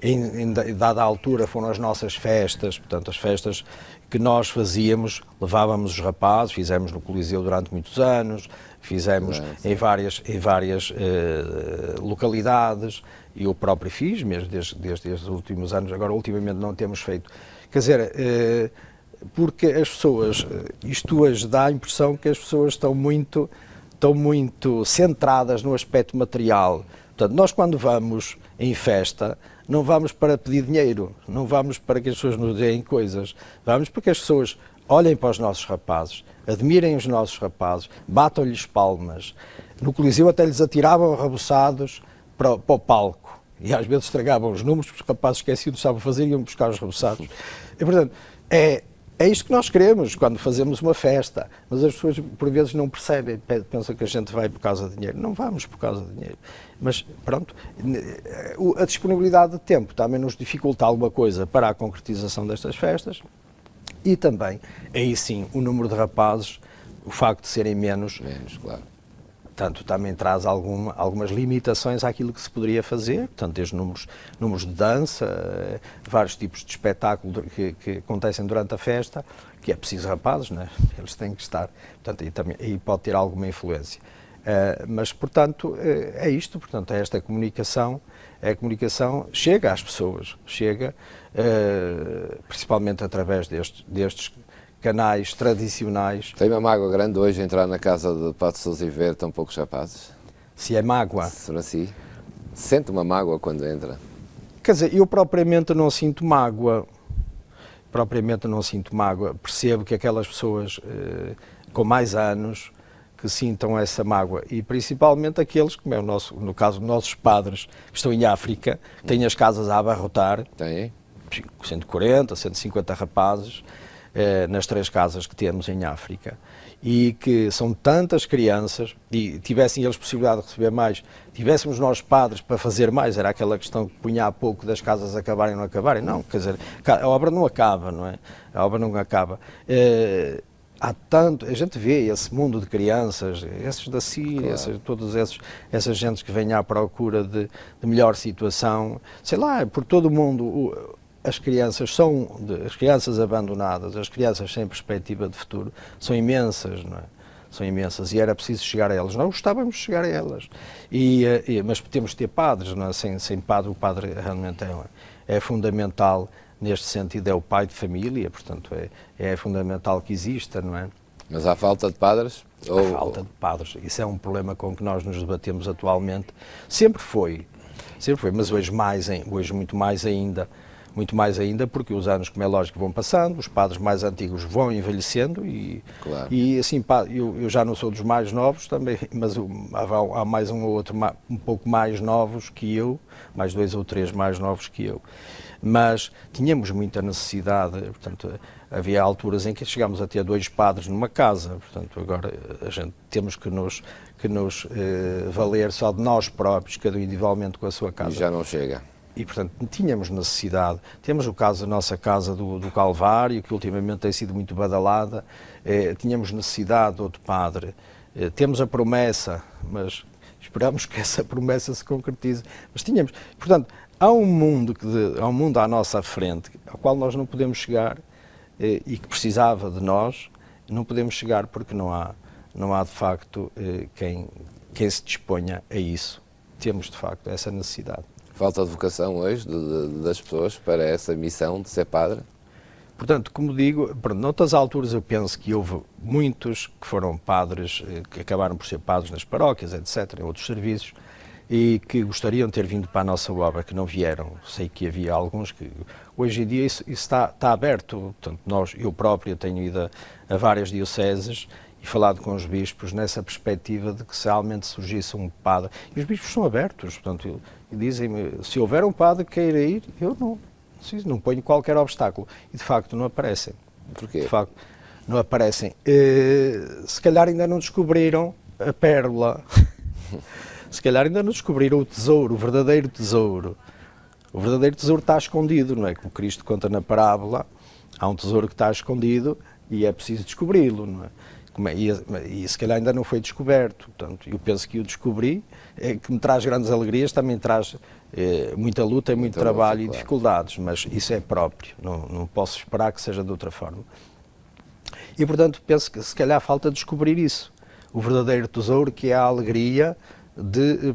Em dada altura foram as nossas festas, portanto as festas que nós fazíamos, levávamos os rapazes, fizemos no Coliseu durante muitos anos, fizemos em várias localidades, e eu próprio fiz, mesmo desde os últimos anos, agora ultimamente não temos feito. Quer dizer, porque as pessoas, isto hoje dá a impressão que as pessoas estão muito centradas no aspecto material. Portanto, nós quando vamos em festa, não vamos para pedir dinheiro, não vamos para que as pessoas nos deem coisas, vamos para que as pessoas olhem para os nossos rapazes, admirem os nossos rapazes, batam-lhes palmas. No Coliseu até lhes atiravam rebuçados para o palco, e às vezes estragavam os números, porque os rapazes esqueciam do que estavam a fazer e iam buscar os rebuçados. E, portanto, é isto que nós queremos quando fazemos uma festa, mas as pessoas por vezes não percebem, pensam que a gente vai por causa de dinheiro. Não vamos por causa de dinheiro, mas pronto, a disponibilidade de tempo também nos dificulta alguma coisa para a concretização destas festas, e também, aí sim, o número de rapazes o facto de serem menos, Claro. portanto, também traz algumas limitações àquilo que se poderia fazer, portanto, desde números de dança, vários tipos de espetáculo que acontecem durante a festa, que é preciso rapazes, não é? Eles têm que estar, portanto, aí pode ter alguma influência. Mas, portanto, é isto, portanto, é esta comunicação, a comunicação chega às pessoas, chega principalmente através destes canais tradicionais. Tem uma mágoa grande hoje entrar na casa de Pato Sousa e ver tão poucos rapazes? Se é mágoa. Será assim? Sente uma mágoa quando entra? Quer dizer, eu propriamente não sinto mágoa. Percebo que aquelas pessoas com mais anos que sintam essa mágoa, e principalmente aqueles, como é no caso dos nossos padres, que estão em África, têm as casas a abarrotar. Tem? 140, 150 rapazes, nas 3 casas que temos em África, e que são tantas crianças, e tivessem eles possibilidade de receber mais, tivéssemos nós padres para fazer mais, era aquela questão que punha há pouco das casas acabarem ou não acabarem, não, quer dizer, a obra não acaba, não é? A obra não acaba. Há tanto, a gente vê esse mundo de crianças, esses da Síria, Claro. todas essas gentes que vêm à procura de melhor situação, sei lá, por todo o mundo. As crianças abandonadas, as crianças sem perspectiva de futuro, são imensas, não é? São imensas, e era preciso chegar a elas. Nós gostávamos de chegar a elas, mas temos de ter padres, não é? Sem padre, o padre realmente é fundamental neste sentido, é o pai de família, portanto é fundamental que exista, não é? Mas há falta de padres? A falta de padres, isso é um problema com que nós nos debatemos atualmente. Sempre foi, mas hoje muito mais ainda, porque os anos, como é lógico, vão passando, os padres mais antigos vão envelhecendo Claro. e assim, eu já não sou dos mais novos também, mas há mais um ou outro um pouco mais novos que eu, mais 2 ou 3 mais novos que eu. Mas tínhamos muita necessidade, portanto, havia alturas em que chegámos a ter 2 padres numa casa, portanto, agora a gente temos que nos valer só de nós próprios, cada um individualmente com a sua casa. E já não chega. E, portanto, tínhamos necessidade. Temos o caso da nossa casa do Calvário, que ultimamente tem sido muito badalada. Tínhamos necessidade de outro padre. Temos a promessa, mas esperamos que essa promessa se concretize. Mas tínhamos. Portanto, há um mundo à nossa frente, ao qual nós não podemos chegar e que precisava de nós. Não podemos chegar porque não há de facto quem se disponha a isso. Temos, de facto, essa necessidade. Falta de vocação hoje das pessoas para essa missão de ser padre? Portanto, como digo, noutras alturas eu penso que houve muitos que foram padres, que acabaram por ser padres nas paróquias, etc., em outros serviços, e que gostariam de ter vindo para a nossa obra, que não vieram. Sei que havia alguns que... Hoje em dia isso está aberto. Portanto, eu próprio tenho ido a várias dioceses e falado com os bispos nessa perspectiva de que se realmente surgisse um padre. E os bispos são abertos, portanto, dizem-me, se houver um padre que queira ir, eu não ponho qualquer obstáculo. E de facto não aparecem. Porquê? De facto não aparecem. Se calhar ainda não descobriram a pérola. Se calhar ainda não descobriram o tesouro, o verdadeiro tesouro. O verdadeiro tesouro está escondido, não é? Como Cristo conta na parábola, há um tesouro que está escondido e é preciso descobri-lo, não é? E se calhar ainda não foi descoberto. Portanto, eu penso que o descobri, que me traz grandes alegrias, também traz muita luta e muito trabalho e dificuldades, mas isso é próprio, não posso esperar que seja de outra forma. E, portanto, penso que se calhar falta descobrir isso, o verdadeiro tesouro, que é a alegria de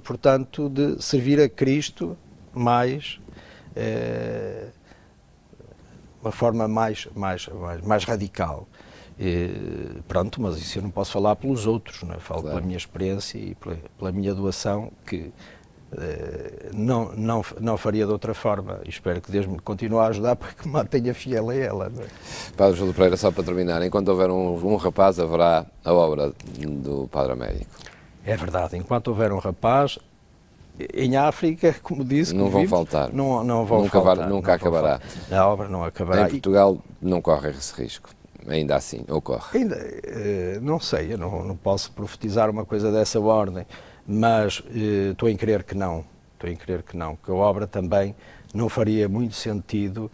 servir a Cristo mais, uma forma mais radical. Pronto, mas isso eu não posso falar pelos outros, não é? Falo pela minha experiência e pela minha doação, que não faria de outra forma. E espero que Deus me continue a ajudar para que me mantenha fiel a ela. Não é? Padre Júlio Pereira, só para terminar, enquanto houver um rapaz, haverá a obra do Padre Américo. É verdade, enquanto houver um rapaz, em África, como disse, não vão faltar. Não vão faltar. Nunca acabará. A obra não acabará. Em Portugal não corre esse risco. Ainda assim, ocorre? Ainda, não sei, eu não posso profetizar uma coisa dessa ordem, mas estou em crer que não, que a obra também não faria muito sentido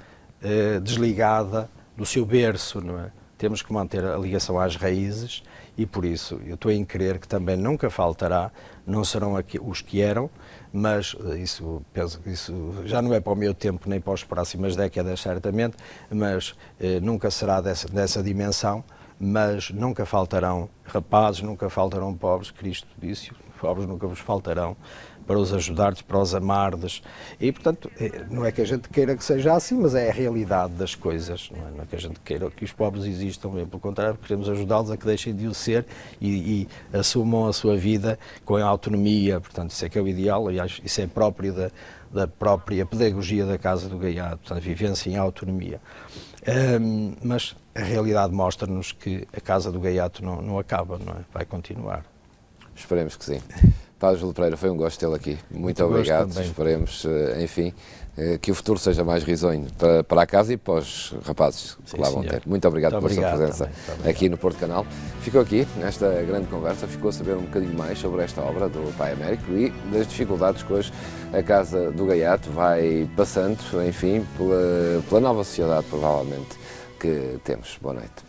desligada do seu berço, não é? temos que manter a ligação às raízes e por isso eu estou em crer que também nunca faltará, não serão aqui os que eram, mas isso já não é para o meu tempo nem para as próximas décadas certamente, mas nunca será dessa dimensão, mas nunca faltarão rapazes, nunca faltarão pobres, Cristo disse, pobres nunca vos faltarão, para os ajudardes, para os amardes, e portanto não é que a gente queira que seja assim, mas é a realidade das coisas, não é que a gente queira que os pobres existam, bem pelo contrário, queremos ajudá-los a que deixem de o ser e assumam a sua vida com a autonomia, portanto isso é que é o ideal, aliás isso é próprio da própria pedagogia da Casa do Gaiato, portanto vivência em autonomia. Mas a realidade mostra-nos que a Casa do Gaiato não acaba, não é? Vai continuar. Esperemos que sim. Padre Júlio Pereira, foi um gosto tê-lo aqui. Muito obrigado. Esperemos, enfim, que o futuro seja mais risonho para a casa e para os rapazes que lá vão ter. Muito obrigado pela sua presença aqui no Porto Canal. Ficou aqui, nesta grande conversa, ficou a saber um bocadinho mais sobre esta obra do Pai Américo e das dificuldades que hoje a Casa do Gaiato vai passando, enfim, pela nova sociedade, provavelmente, que temos. Boa noite.